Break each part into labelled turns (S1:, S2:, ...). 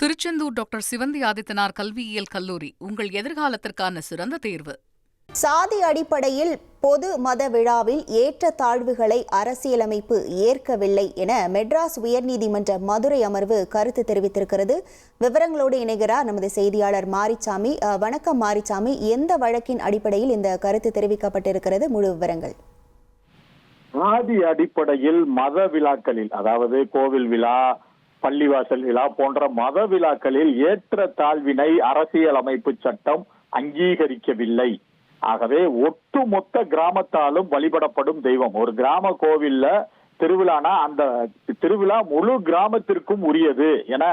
S1: Tiruchendur doctor Sivanthi Adithanar கல்வியியல் கல்லூரி உங்கள் எதிர்காலத்திற்கான சிறந்த தேர்வு.
S2: சாதி அடிப்படையில் பொது மத விழாவில் ஏற்ற தாழ்வுகளை அரசியலமைப்பு ஏற்கவில்லை என மெட்ராஸ் உயர்நீதிமன்ற மதுரை அமர்வு கருத்து தெரிவித்திருக்கிறது. விவரங்களோடு இணைகிறார் நமது செய்தியாளர் மாரிச்சாமி. வணக்கம் மாரிச்சாமி, எந்த வழக்கின் அடிப்படையில் இந்த கருத்து தெரிவிக்கப்பட்டிருக்கிறது? முழு விவரங்கள்.
S3: சாதி அடிப்படையில் மத விழாக்களில், அதாவது கோவில் விழா, பள்ளிவாசல் விழா போன்ற மத விழாக்களில் ஏற்ற தாழ்வினை அரசியலமைப்பு சட்டம் அங்கீகரிக்கவில்லை. ஆகவே ஒட்டுமொத்த கிராமத்தாலும் வழிபடப்படும் தெய்வம், ஒரு கிராம கோவில்ல திருவிழானா அந்த திருவிழா முழு கிராமத்திற்கும் உரியது என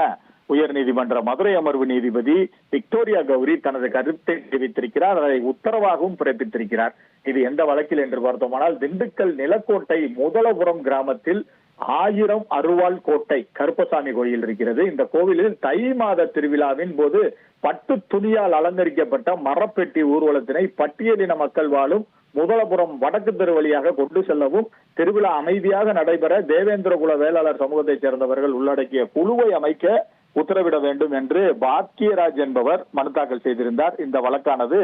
S3: உயர்நீதிமன்ற மதுரை அமர்வு நீதிபதி விக்டோரியா கௌரி தனது கருத்தை தெரிவித்திருக்கிறார். அதை உத்தரவாகவும் பிறப்பித்திருக்கிறார். இது எந்த வழக்கில் என்று பார்த்தோமானால், திண்டுக்கல் நிலக்கோட்டை முதலபுரம் கிராமத்தில் 1000 அருவாள் கோட்டை கருப்பசாமி கோயில் இருக்கிறது. இந்த கோவிலில் தை மாத திருவிழாவின் போது பட்டு துணியால் அலங்கரிக்கப்பட்ட மரப்பெட்டி ஊர்வலத்தினை பட்டியலின மக்கள் வாழும் முதலபுரம் வடக்கு தெரு வழியாக கொண்டு செல்லவும், திருவிழா அமைதியாக நடைபெற தேவேந்திரகுல வேளாளர் சமூகத்தைச் சேர்ந்தவர்கள் உள்ளடக்கிய குழுவை அமைக்க உத்தரவிட வேண்டும் என்று பாக்கியராஜ் என்பவர் மனு தாக்கல் செய்திருந்தார். இந்த வழக்கானது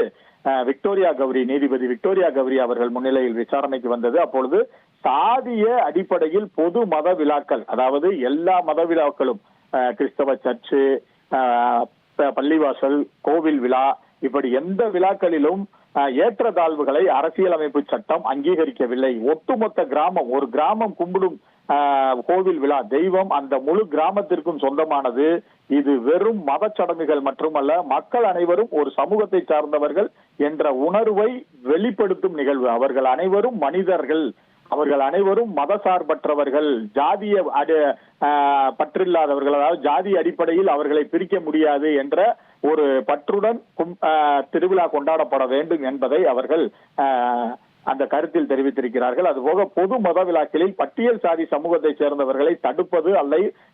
S3: நீதிபதி விக்டோரியா கௌரி அவர்கள் முன்னிலையில் விசாரணைக்கு வந்தது. அப்பொழுது சாதிய அடிப்படையில் பொது மத விழாக்கள், அதாவது எல்லா மத விழாக்களும், கிறிஸ்தவ சர்ச்சு, பள்ளிவாசல், கோவில் விழா, இப்படி எந்த விழாக்களிலும் ஏற்றத்தாழ்வுகளை அரசியலமைப்பு சட்டம் அங்கீகரிக்கவில்லை. ஒட்டுமொத்த கிராமம், ஒரு கிராமம் கும்பிடும் கோவில் விழா தெய்வம் அந்த முழு கிராமத்திற்கும் சொந்தமானது. இது வெறும் மத சடங்குகள் மட்டுமல்ல, மக்கள் அனைவரும் ஒரு சமூகத்தை சார்ந்தவர்கள் என்ற உணர்வை வெளிப்படுத்தும் நிகழ்வு. அவர்கள் அனைவரும் மனிதர்கள், அவர்கள் அனைவரும் மதசார்பற்றவர்கள், ஜாதிய பற்றில்லாதவர்கள், அதாவது ஜாதி அடிப்படையில் அவர்களை பிரிக்க முடியாது என்ற ஒரு பற்றுடன் திருவிழா கொண்டாடப்பட வேண்டும் என்பதை அவர்கள் அந்த கருத்தில் தெரிவித்திருக்கிறார்கள். அதுபோக பொது மத விழாக்களில் பட்டியல் சாதி சமூகத்தை சேர்ந்தவர்களை தடுப்பது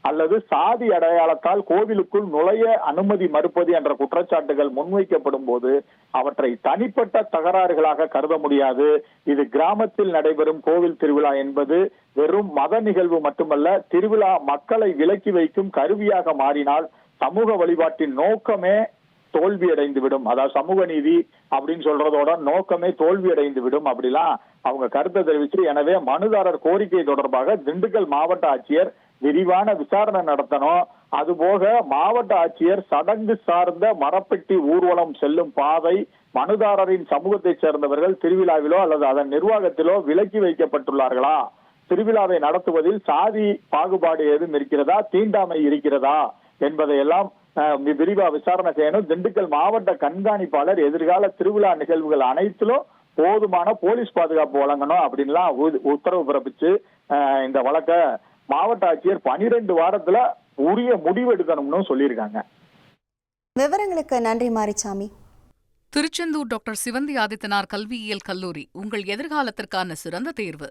S3: அல்லது சாதி அடையாளத்தால் கோவிலுக்குள் நுழைய அனுமதி மறுப்பது என்ற குற்றச்சாட்டுகள் முன்வைக்கப்படும் போது அவற்றை தனிப்பட்ட தகராறுகளாக கருத முடியாது. இது கிராமத்தில் நடைபெறும் கோவில் திருவிழா என்பது வெறும் மத நிகழ்வு மட்டுமல்ல, திருவிழா மக்களை விலக்கி வைக்கும் கருவியாக மாறினால் சமூக வழிபாட்டின் நோக்கமே தோல்வியடைந்து விடும். அதாவது சமூக நீதி அப்படின்னு சொல்றதோட நோக்கமே தோல்வியடைந்து விடும். அப்படிலாம் அவங்க கருத்தை தெரிவிச்சு, எனவே மனுதாரர் கோரிக்கை தொடர்பாக திண்டுக்கல் மாவட்ட ஆட்சியர் விரிவான விசாரணை நடத்தணும். அதுபோக மாவட்ட ஆட்சியர் சடங்கு சார்ந்த மரப்பெட்டி ஊர்வலம் செல்லும் பாதை மனுதாரரின் சமூகத்தை சேர்ந்தவர்கள் திருவிழாவிலோ அல்லது அதன் நிர்வாகத்திலோ விலக்கி வைக்கப்பட்டுள்ளார்களா, திருவிழாவை நடத்துவதில் சாதி பாகுபாடு ஏதும் இருக்கிறதா, தீண்டாமை இருக்கிறதா என்பதையெல்லாம் விரிவா விசாரணை செய்யணும். திண்டுக்கல் மாவட்ட கண்காணிப்பாளர் எதிர்கால திருவிழா நிகழ்வுகள் அனைத்திலும் போதுமான போலீஸ் பாதுகாப்பு வழங்கணும் அப்படின்லாம் உத்தரவு பிறப்பிச்சு இந்த வழக்க மாவட்ட ஆட்சியர் 12 வாரத்துல உரிய முடிவு எடுக்கணும்னு சொல்லியிருக்காங்க.
S2: விவரங்களுக்கு நன்றி மாரிச்சாமி.
S1: திருச்செந்தூர் டாக்டர் சிவந்தி ஆதித்தனார் கல்வியியல் கல்லூரி உங்கள் எதிர்காலத்திற்கான சிறந்த தேர்வு.